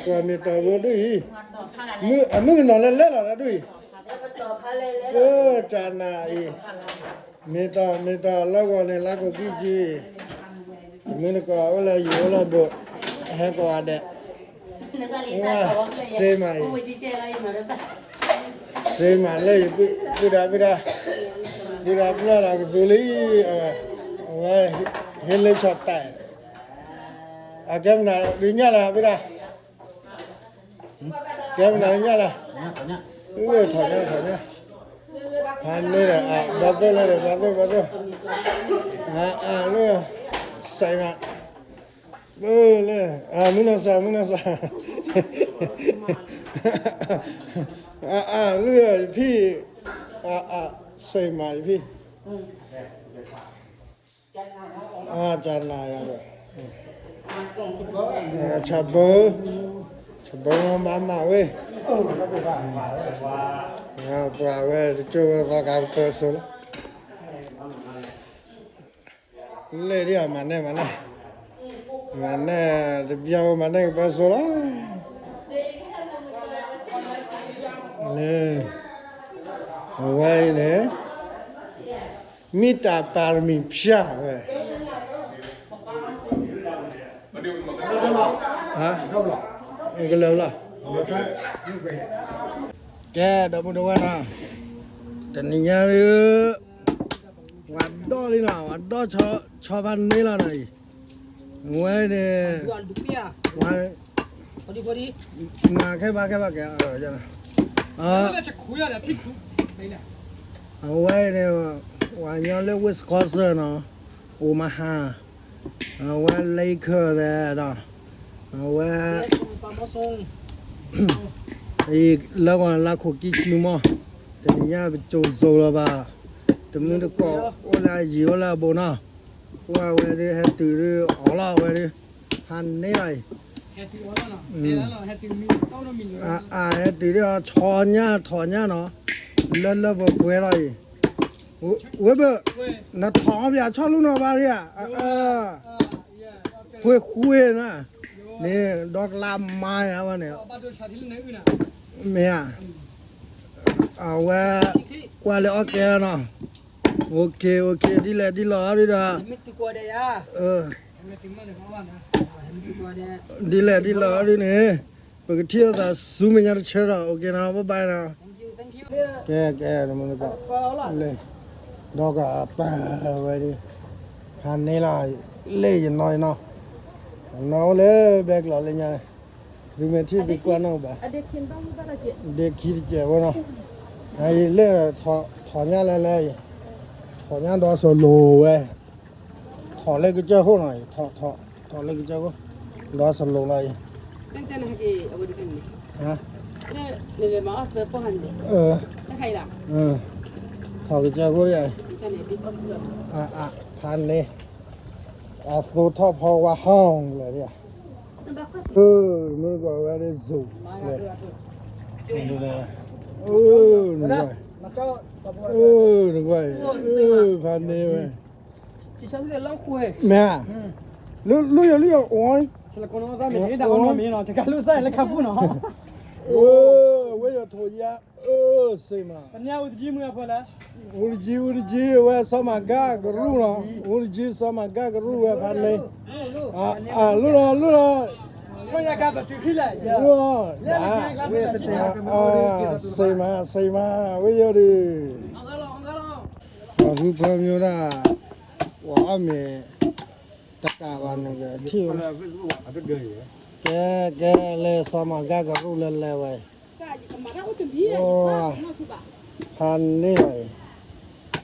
ก็มีตัวบ่ด้วยมือหนอนเล่นๆล่ะด้วยเออจานาอีมีตัวแล้วก็เนี่ยแล้วก็กี่จีมือก็เวลาอยู่แล้วบ่ให้ก็อะเดว่าเซมาอีเซมาเลยปิดาปลาละก็บุลีว่าเฮเลชอตแต่อะแกมนาดิญญาละปิดาแกมนาดิญญาละเออถอดเนี่ยพันเลยอ่ะบัดเลยบัดเลยใส่มาเลยมินาซาเลยพี่ใส่มาพี่จานนายอ่ะชับเบอร์มาเว้ยปลาเว้ยจู่ก็กางเกงสุดเลยดิมันเนี่ยเบี้ยวมันเนี่ยไปสุดนี่ไว้เนี่ยมิตรปารมีพิชาเว้ยฮะก็เร็วละแกเดี๋ยวมาดูนะแต่นี่ยังวันดอเลยนะวันดอชอบอันนี้ละนะไว้เนี่ยวันมาแค่บ้าแกจ้ะนะเอาไว้เนี่ยวันย้อนเรียกวิสคอนซินเนาะโอมาฮาเอาไว้เลเกอร์เลยนะเอาไว้อีกแล้วก็ลักขกิจิมอแต่นี่ยังเป็นโจโซละบ้าแต่มึงตะกอโอลาจีโอลาโบนาว่าเว้ยให้ตื่นเลยอ๋อละเว้ยหันนี่เลยให้ตื่นอ๋อละให้ตื่นมีต้นมีให้ตื่นเลยถอนเนี่ยเนาะแล้วบอกเว้ยเลยเว้ยน่ะท้องอย่าชอบลูกน้องบ้านเนี่ยคุยนะนี่ดอกลามไม้อะวะเนี่ยเมียเอาไว้กว่าเลยโอเคเนาะโอเคดีละดีละดีละดิเนี่ยปกติถ้าซูมยังจะเชื่อโอเคนะบ๊ายบายนะแกมันก็เลยดอกก็ป่าไว้ดิหันนี่ละเล่ยน้อยเนาะน้องเลยแบกหล่อเลยเนี่ยดูเหมือนที่ดีกว่าน้องบ่เด็กขี้เจ็บวะเนาะไอ้เล่ถอนเนี่ยเลยถอนเนี่ยดอสโลเว้ยถอนเล็กก็เจ้าหัวหน่อยถอนเล็กก็เจ้าหัวดอสโลเลยตั้งแต่ไหนกี่เอาไปดูกันนี่ฮะเนี่ยมาเอาไปป้องกันดินั่นใครล่ะถอนก็เจ้าหัวใหญ่พันนี่ตัวท็อปพอว่าห้องเลยเนี่ยมันก็ว่าได้สูงเลยนี่นะนึกว่าพันนี่เว้ยจีฉันจะเล่าคุยแม่รู้อยู่โอ้ยฉันก็น้องตาไม่ได้ด่าน้องมีเนาะจะการรู้ใส่แล้วขับผู้เนาะเว้ยโถยะเสียมาปัญญาอุดจีมึงอะพอละอุดจีเว้ยสมัครกากรู้เนาะอุดจีสมัครกากรู้เว้ยพันเลยรู้เนาะช่วยกันแบบจุดที่ไหนรู้เสียมาเว้ยดิคือความอยู่นะว่ามีตะกาวันนึงที่แกเลยสมัครกากรู้เลยเว้ยโอ้พันนี่หน่อย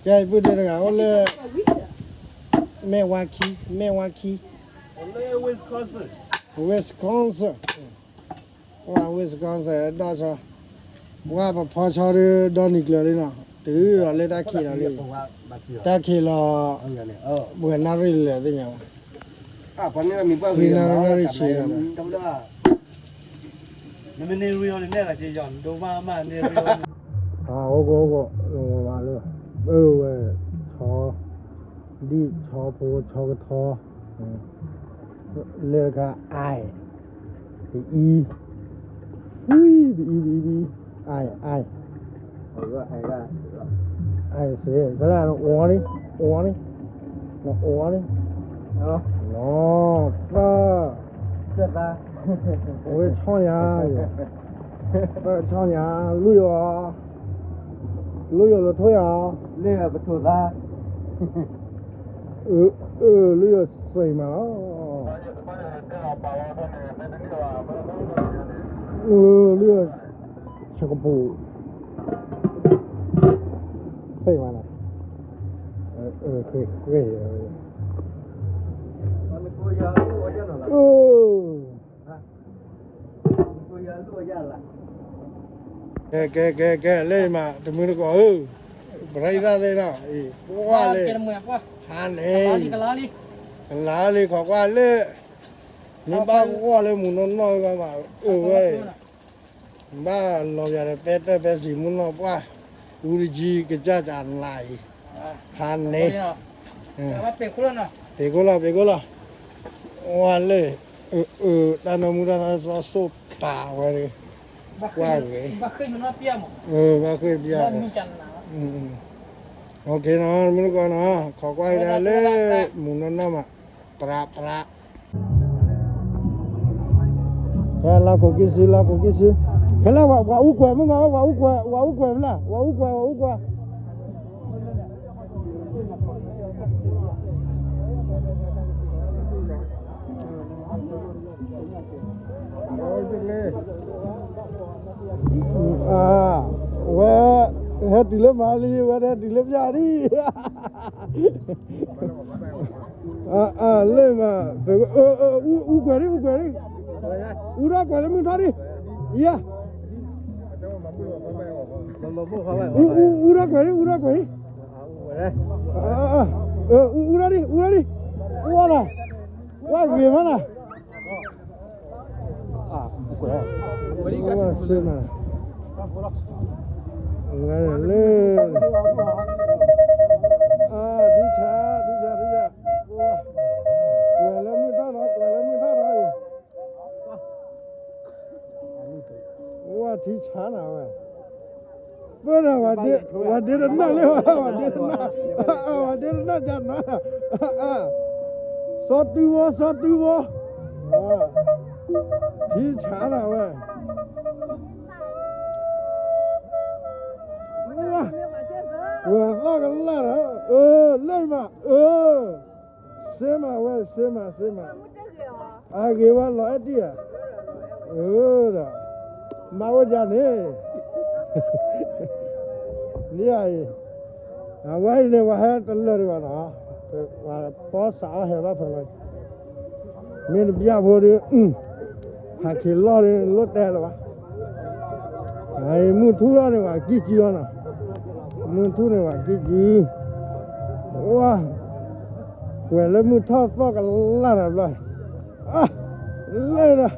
แกพูดได้ไงว่าเลยแม่วาคีเวสคอนซินว่าเวสคอนซินได้ใช่ว่าพอชอบดอนนิกเลยนะตื่นเลยตาขี้เลยตาขี้ละเหมือนนาริเลยเป็นยังปันนี้มีป้าวีนาริชินะมันเนรียลเนี่ยก็จะย้อนดูมาเนรียลโอ้โหลงมาเลยเว้ยชอดีชอโพชอกระทอเลือกไอ Bị ui bị ai ai sẽ cái là nó uống đi nó uống đi nó ta ôi cho nhà lui rồi thôi à lên là bật thủ ra lui rồi sẩy mà nó lui rồi chẳng có bù sẩy mà này cái cái lên mà tụi mình có bày ra đây nào qua lên han này lá đi khó qua lên nhưng ba qua lên muốn nó nói cơ mà vậy ba lo ra để bé gì muốn nó qua uri cái cha chán lại han này bé cô lo qua lên đàn ông đàn ông số pa vậy qua vậy ba khơi nó bia mà ba khơi bia ok nó mình coi nó khó quay ra lên muốn nó nằm à pra cái là có cái gì cái là vào u quẹt mới ngon vào u quẹt là vào u quẹt về hết đi lớp mà đi về đi lớp ra đi lên mà u quẹt đi u ra quẹt lên mình thoát đi yeah u ra quẹt đi u ra đi qua này qua kia mà này qua xem này lên đi cha quẹt lên mình thoát rồi哇，提前了喂！不是我爹的那里，我爹的那家拿烧对不？提前了喂！哇，我那个烂人，累嘛，谁嘛？啊，给我老一点，的。mà bây giờ này vậy này mà hết tận lời mà nó và có sáu hay ba phần rồi mình bây giờ đi hạt thì lo đi lót đè rồi này muốn thu đó này mà kí chi đó nè muốn thu này mà kí chi wow quẹt lên muốn thoát vào cái lan rồi lên rồi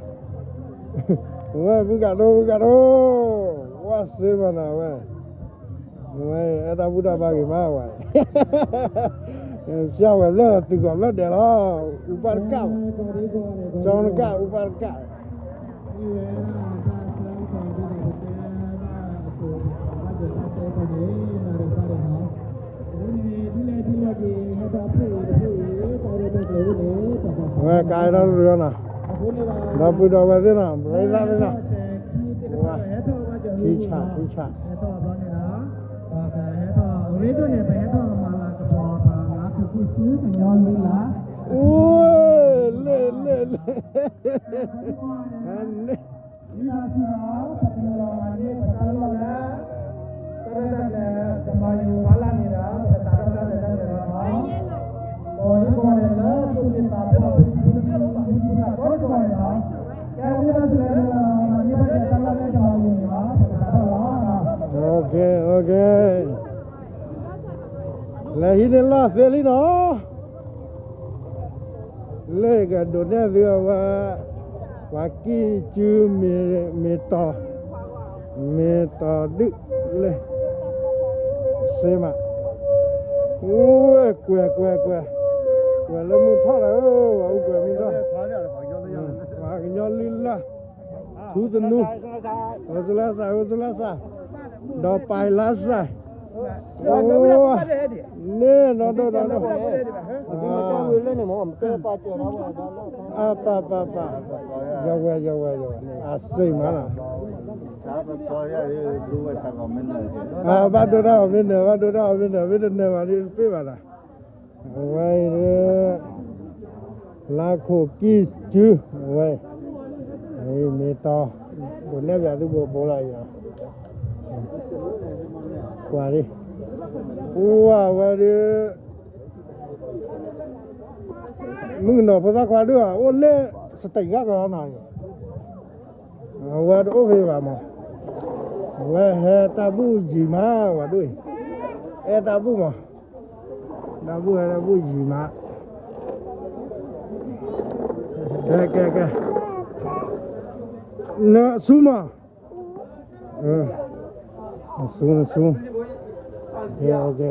喂，不敢动，哇塞嘛那喂，他不打把给嘛喂，下回了这个了点了，五百干，找人干500干。喂，盖到这呢。nó bây giờ về thế nào lấy ra thế nào thi chả ui lên ok là hít lên lo phía lý nó lấy cái đồ này vừa và kia chưa mê tỏ đứt lên xem mà ui quẹt lên mình thoát rồi quẹt mình thoát và cái nhau lên là thu tận nu ô số lá sai đó bài lá sai ô nè nó đó à pa giàu à xây mà nào à bắt đầu đó bên này mà đi phía bà nào vậy nữa lá khô kí chứ vậy ấy mẹ to bữa nay giờ tôi bố lại rồi qua đi qua điมึงนอภาษาควาด้วยโอ้เล่สติกะก็หน่อยว่าโอเคป่ะมั้งว่าเฮตาบูจีมาว่าด้วยเอตาบูมั้งตาบูจีมาแกนะซูมาซูโอเค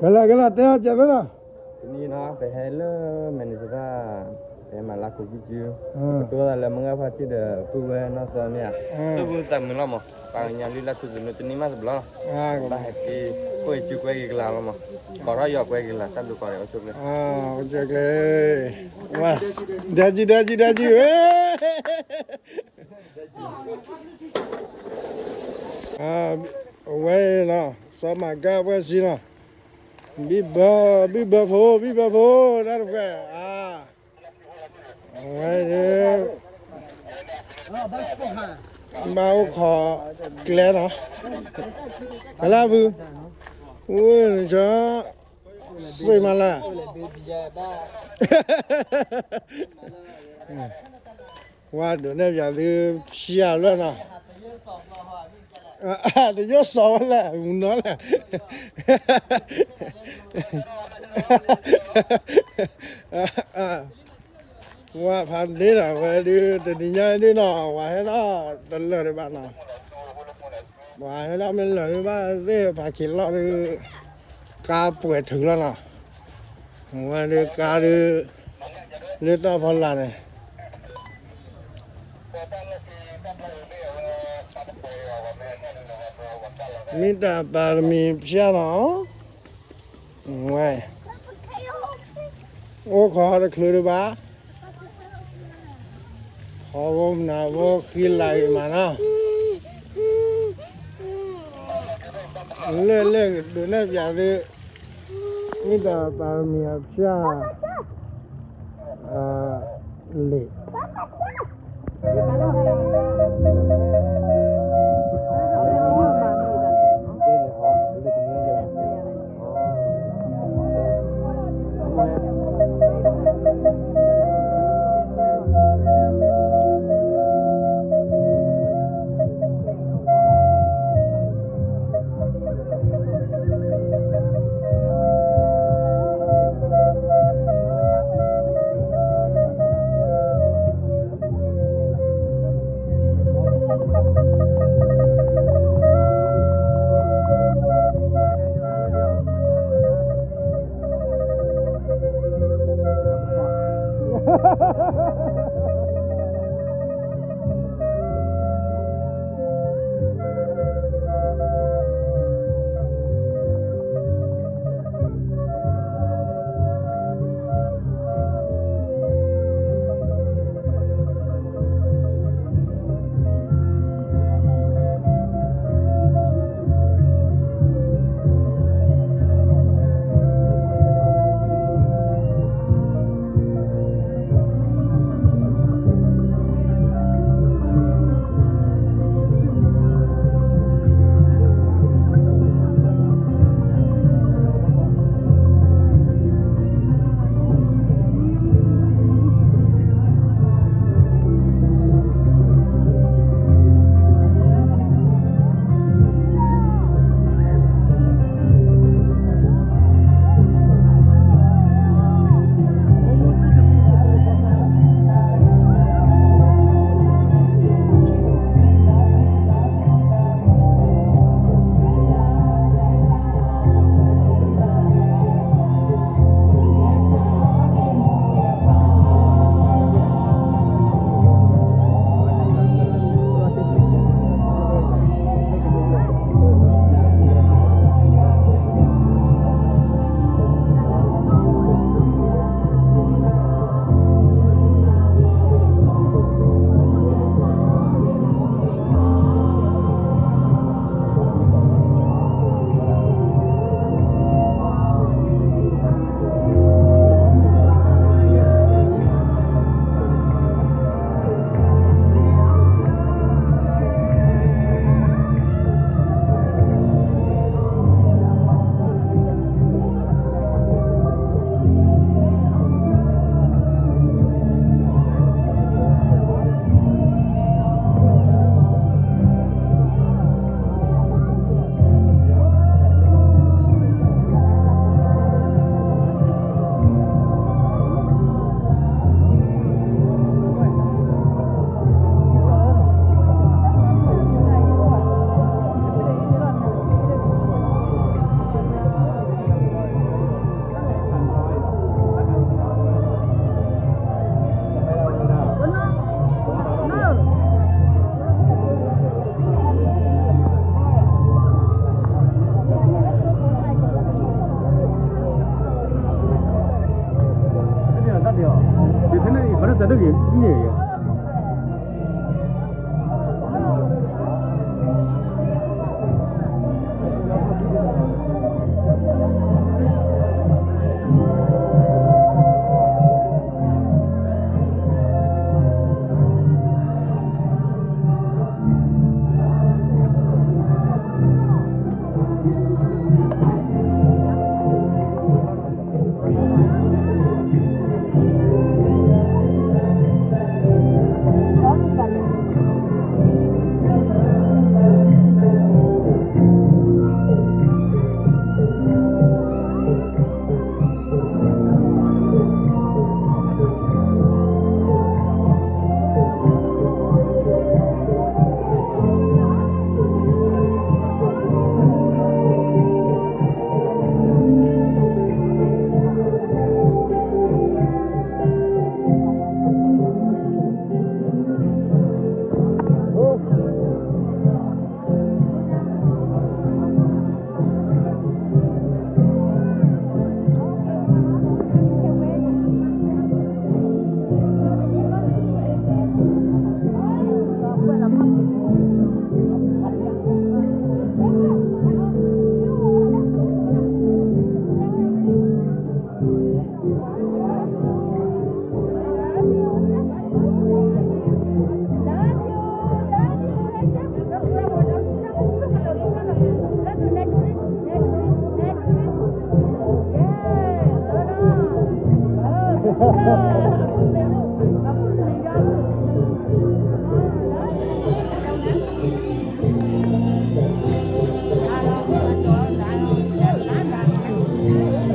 กะละเตะจับนะนี่เนาะไปให้เลมันจะว่าไปมาลักกูจิ้วตัวอะไรมึงก็พาที่เดือกูเว้นน่าสนเนี่ยตัวกูแต่มึงละมั้งปางยาลีลักกูจะนึกถึงนี่มาสับล้อบ้าให้ที่กูจิ้วกูอีกแล้วมั้งขอร้อยยอกกูอีกแล้วตั้งดูก่อนเอาชุบเลยโอเคว้าเดี๋ยวจีไว้เนาะสมัครกับไว้สิเนาะบีบโผได้หรือเปล่าไว้เด้อมาขอเกลือเนาะอะไรบุโอ้ยจ้าสวยมาละว่าเดี๋ยวเนี่ยอย่าลืมเชียร์ด้วยนะเดี๋ยวสอบแหละมึงน้อยแหละว่าพันนี้นะว่าดีแต่ดีใจนี่เนาะว่าให้เราตลอดในบ้านเนาะว่าให้เราเป็นเลยว่าเรื่องภาคินเราคือกาป่วยถึงแล้วเนาะว่าเรื่องกาเรื่องต่อพลังเนี่ยมีแต่บารมีเพียงเนาะไว้โอ้ขอได้คลือด้วยบ้าขอผมนะว่าขี้ไหลมาเนาะเล่นดูเนี่ยอย่างนี้มีแต่บารมีเพียงเละ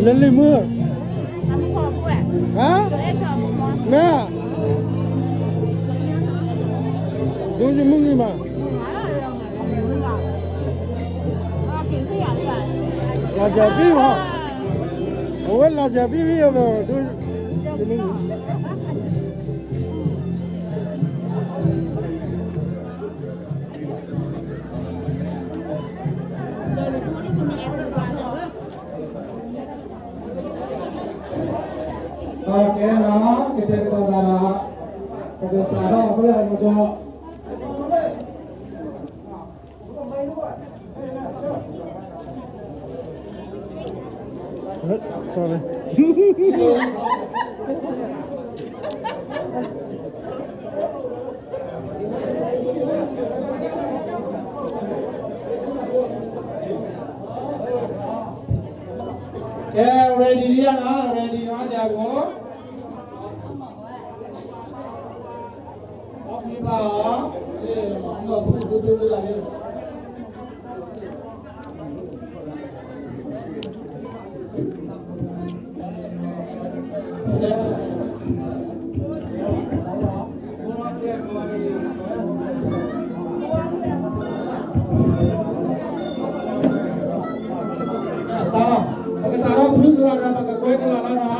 lên lên mưa hả nè đôi cho mưng gì mà là chả biết mà ủa là chả biết rồi đôi cho mưng cái đó cái tên của ta đó cái xả đó có lại một chỗ sao đây cái ready đi nó ready nó chào bố có quý bà đó để mọi người phụ thu cái này sao pakai sarung blue kelana pakai kue kelana no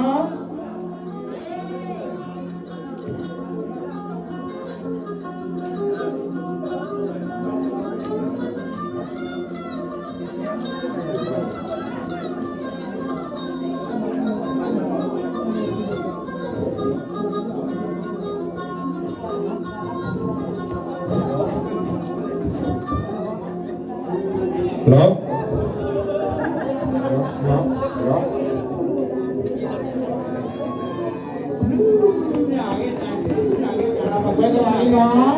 Hello. pakai kelana no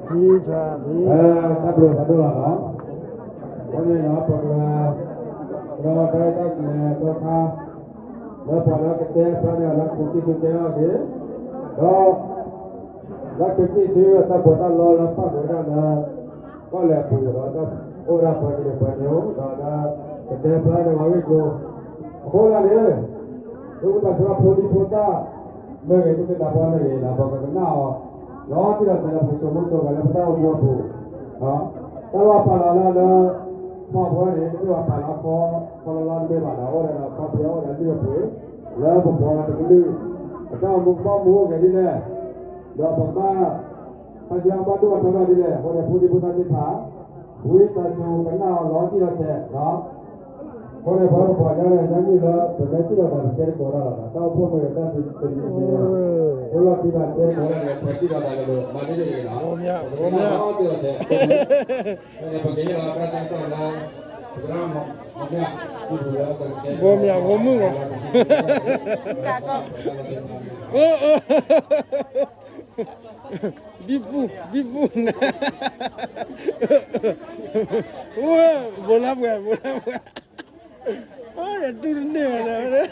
พี่ชาพี่ ถ้าดูเนาะวันนี้เนาะพวกเราได้ตั้งตัวข้าแล้วพอเราเตะพอเนี่ยเราคุยสุดยอดเลยเราคุยซื้อถ้าพอตลอดเราพักหัวหน้าก็แหละผู้เราต้องโอ้เราพอจะไปเนาะเราเตะพอเนี่ยว่าวิ่งกูโคละเลยดูแต่ชัวร์พอดีพอตาเมื่อไงทุกคนตาพอไม่เลยนะบอกกันหน้าล้อที่เราจะผู้ชมผู้ชมกันแล้วพอตาวัวผู้เนาะแต่ว่าพอเราเนี่ยพ่อพ่อเนี่ยไม่ว่าพอเราพอเราไม่มาเราเนี่ยพอเพียวเนี่ยที่จะผู้แล้วพอเราจะดื้อก็มุกบ้ามัวกันนี่แหละเราบอกว่าถ้าจะมาดูกันเราดีเลยคนเนี่ยผู้ที่ผู้ทำที่ผาผู้ที่ตาชูกันหน้าล้อที่เราแช่เนาะคนเนี่ยพอเนี่ยยังมีเราเป็นที่เราทำเกี่ยวกับเราเราพวกมันก็เป็นคนเราที่บ้านเป็นคนเนี่ยเป็นที่เราทำเลยมาดีเลยเนาะ โอ้เนี่ย ล้อที่เราแช่เนี่ยปกติเราก็สั่งตัวเราdrama makanya sudah kan bom ya bom kok bifu wah bola oh ya tu ni ada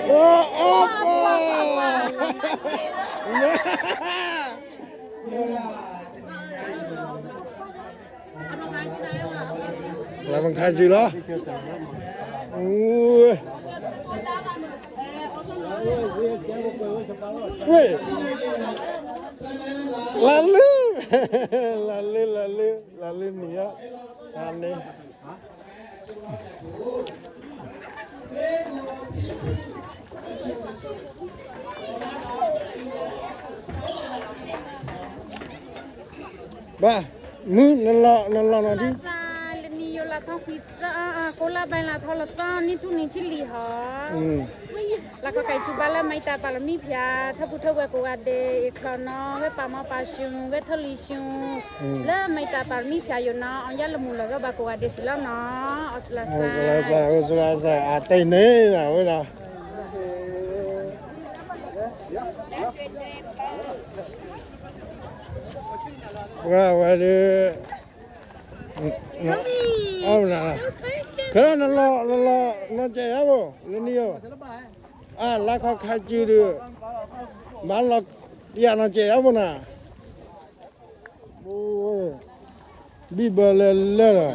oh apa là bằng khai gì đó ui lalu nih ya aneh ba nalla nanti ni yo la thong phi ko la bai la tho la ta ni tu ni chi li ha la ka kai su ba la mai ta pa la mi phya tha pu tho we ko ga de e kho no we pa ma pa shu we tho li shu la mai ta pa mi phya yo na on ya la mu la ga ba ko ga de si la na asla sa à tây nế là với nào qua đi ông nào cái đó nó chạy á bộ lên đi vô à lá khó khai chi được bán là giờ nó chạy á bộ nè bị bờ lên rồi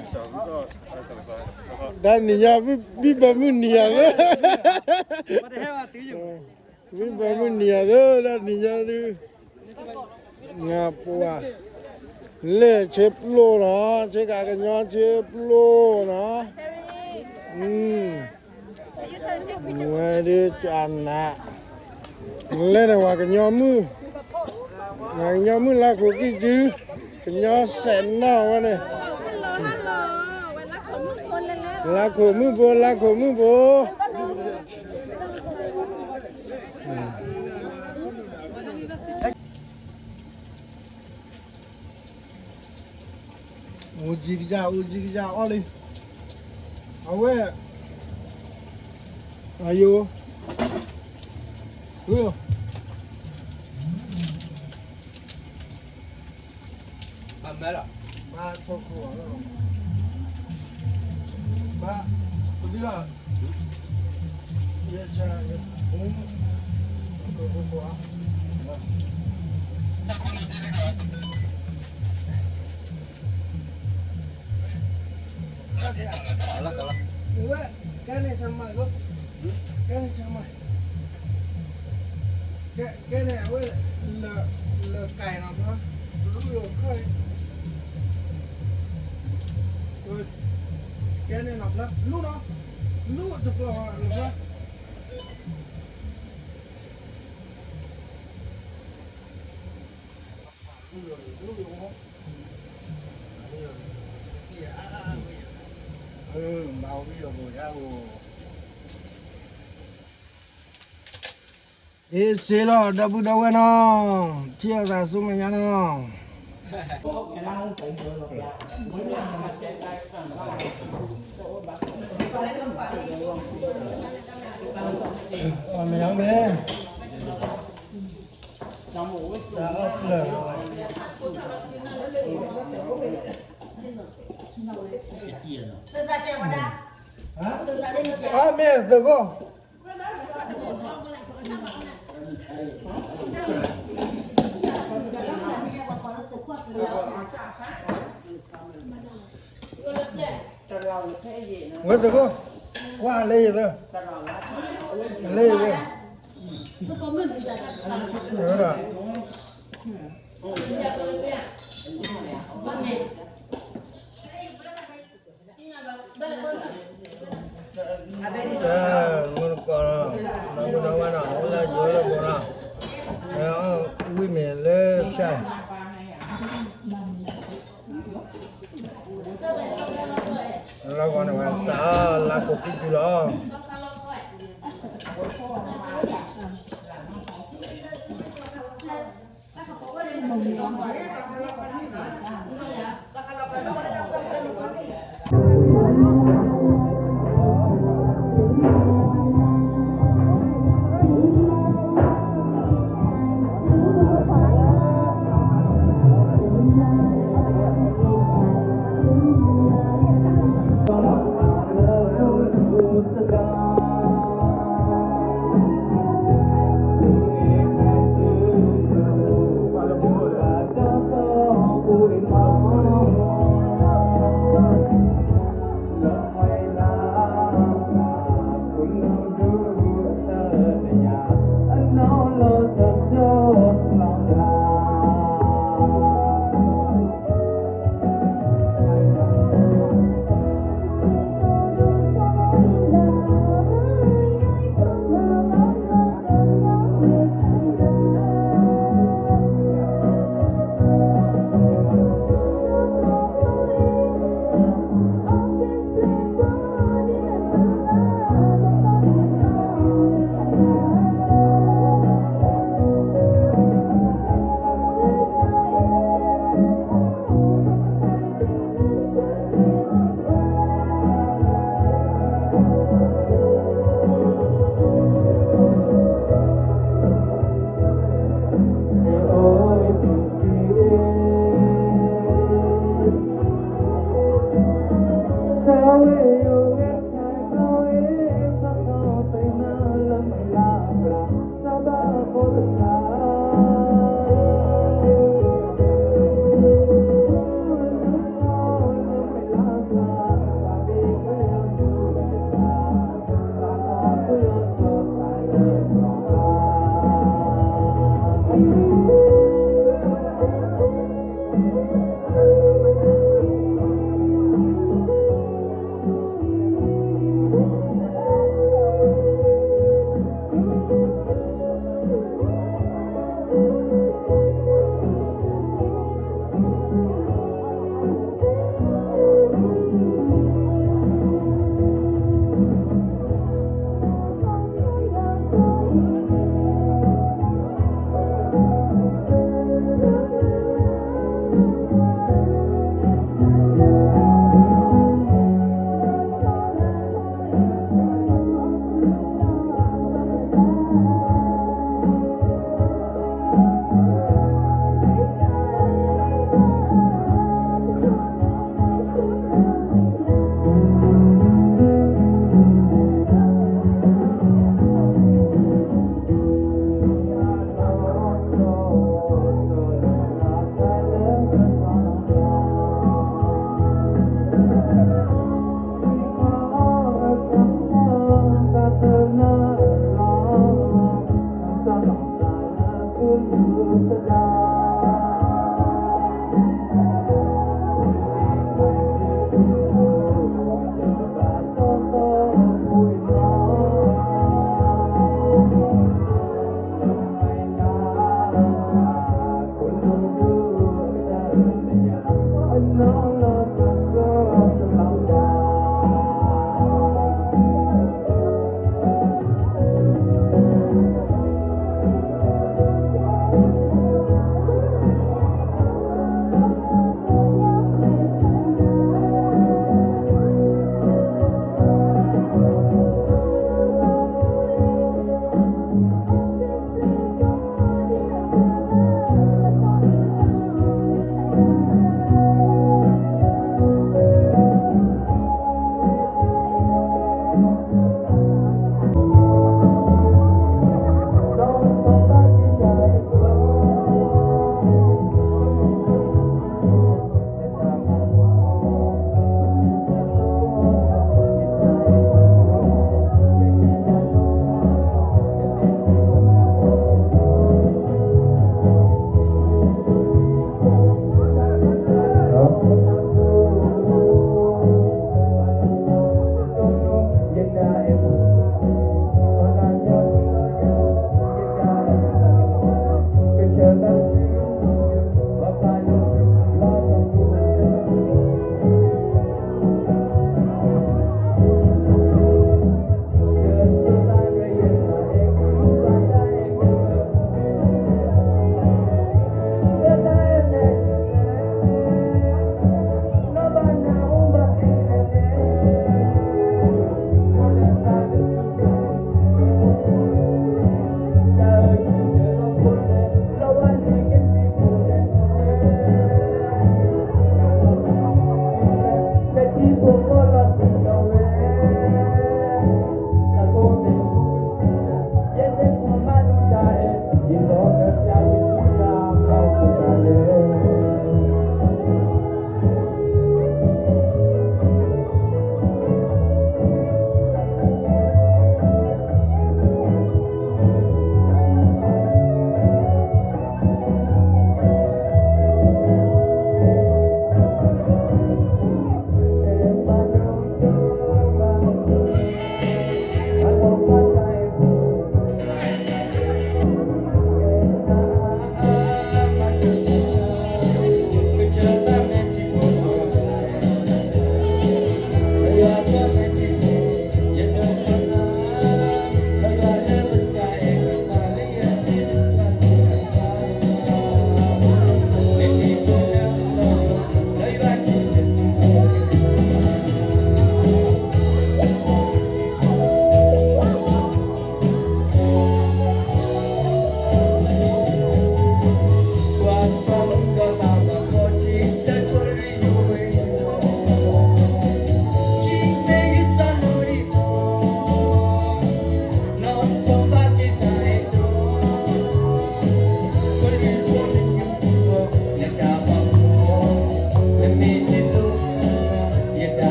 đang nỉ ya bị bờ mình nỉ ya đó bị bờ mình nỉ ya đó đang nỉ ya đi ngà bùa lệ chế lô nó chế cả cái nhóm chế lô nó ngoài đi chọn nè lên là cái nhóm là của cái chứ cái nhóm sẹn nào vậy này là của mưa bố uji kerja oli awe ayo lu Amela ba koko ba bila ya cha koko Kalah. Enggak, kan sama kok. Kan sama. Cái này với là cày nào đó. Lu khơi. Rồi. Cái này nọc lắm. Lu đó. Lu chụp vào đó. Lu không? Bao bây giờ ngồi ra ngồi ê xế lo đập đâu cái nó chia ra xuống mình ăn nó mày ăn bê đã ốc lờ rồi mẹ từ cô Quên từ cô qua lấy rồi lấy rồi nhớ rồi mình còn nó có đâu mà nào là dưới là bộ nào nó vui miền lên chạy là còn là sao là cuộc kinh gì đó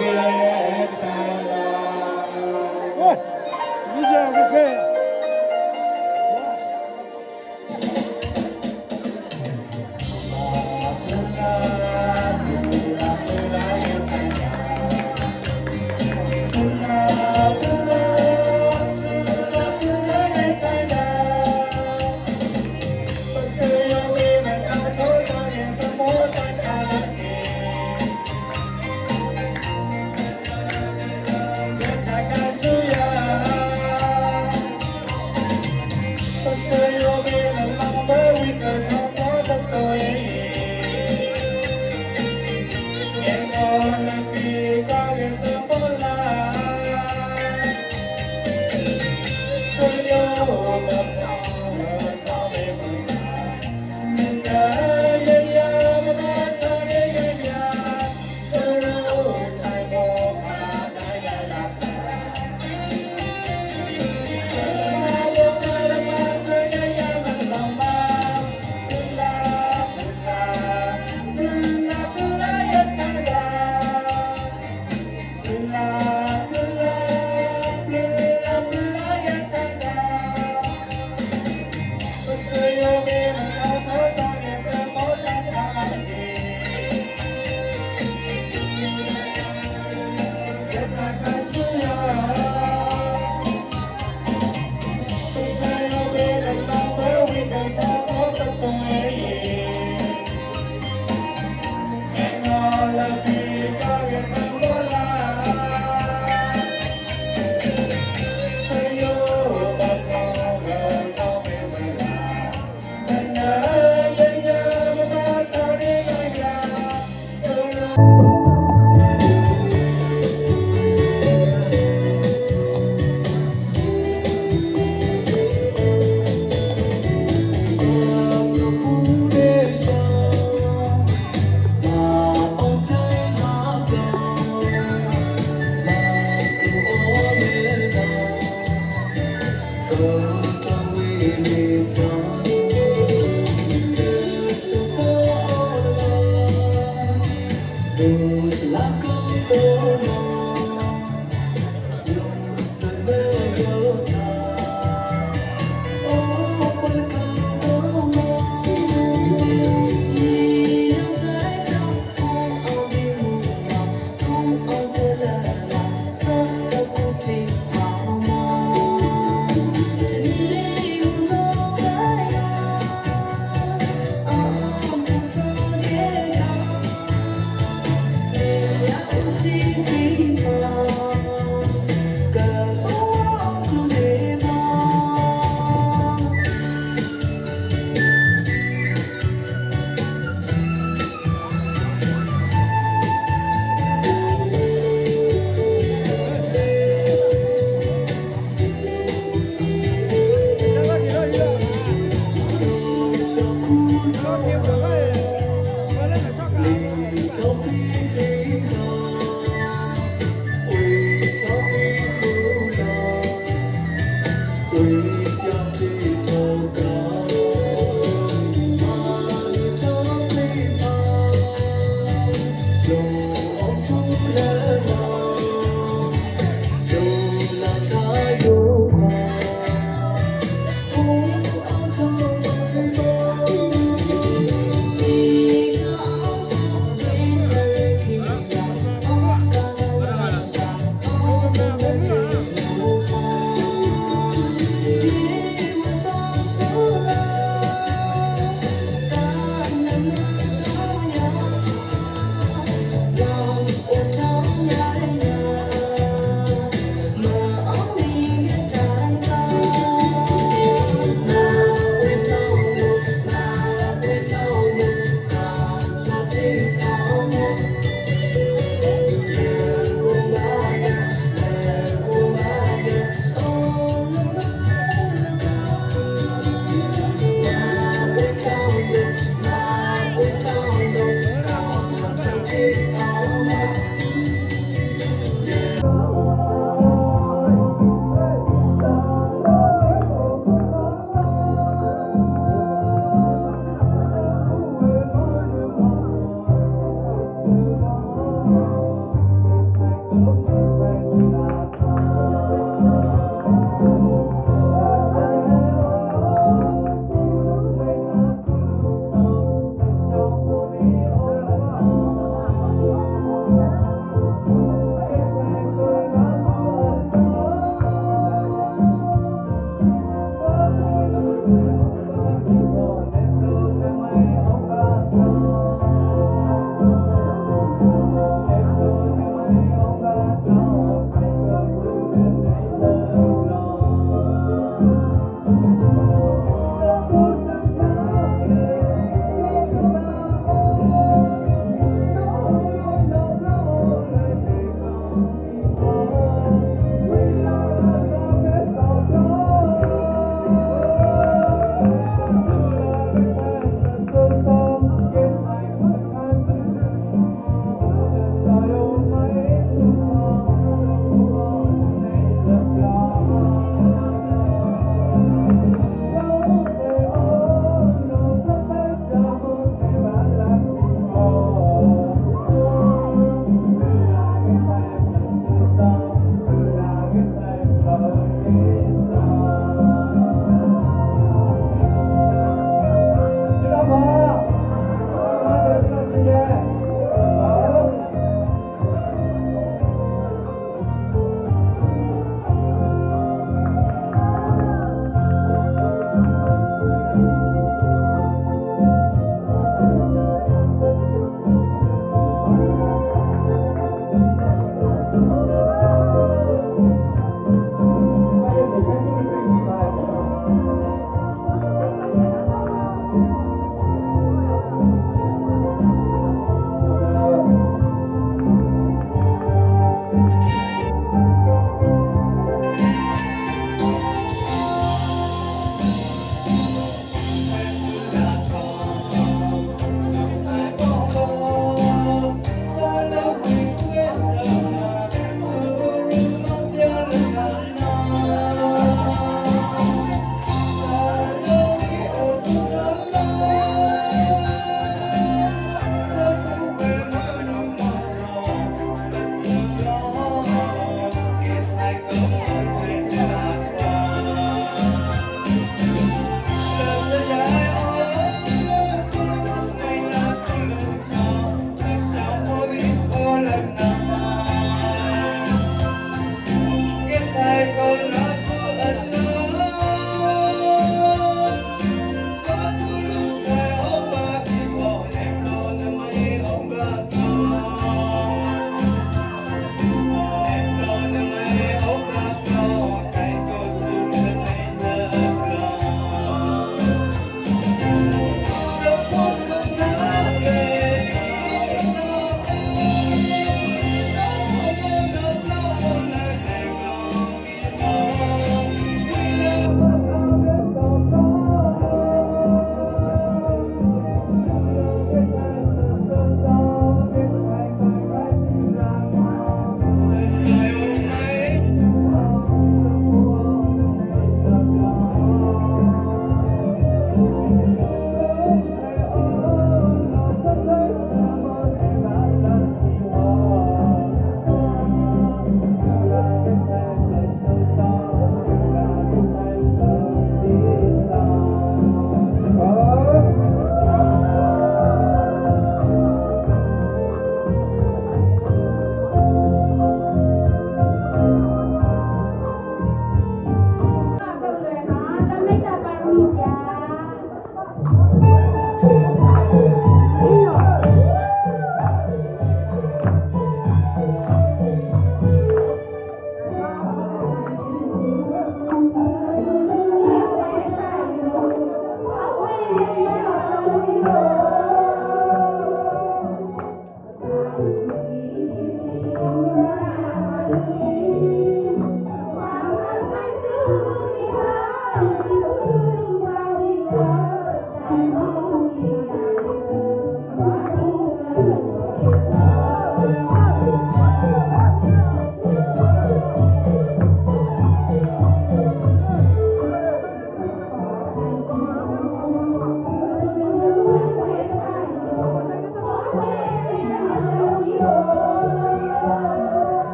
Yes, I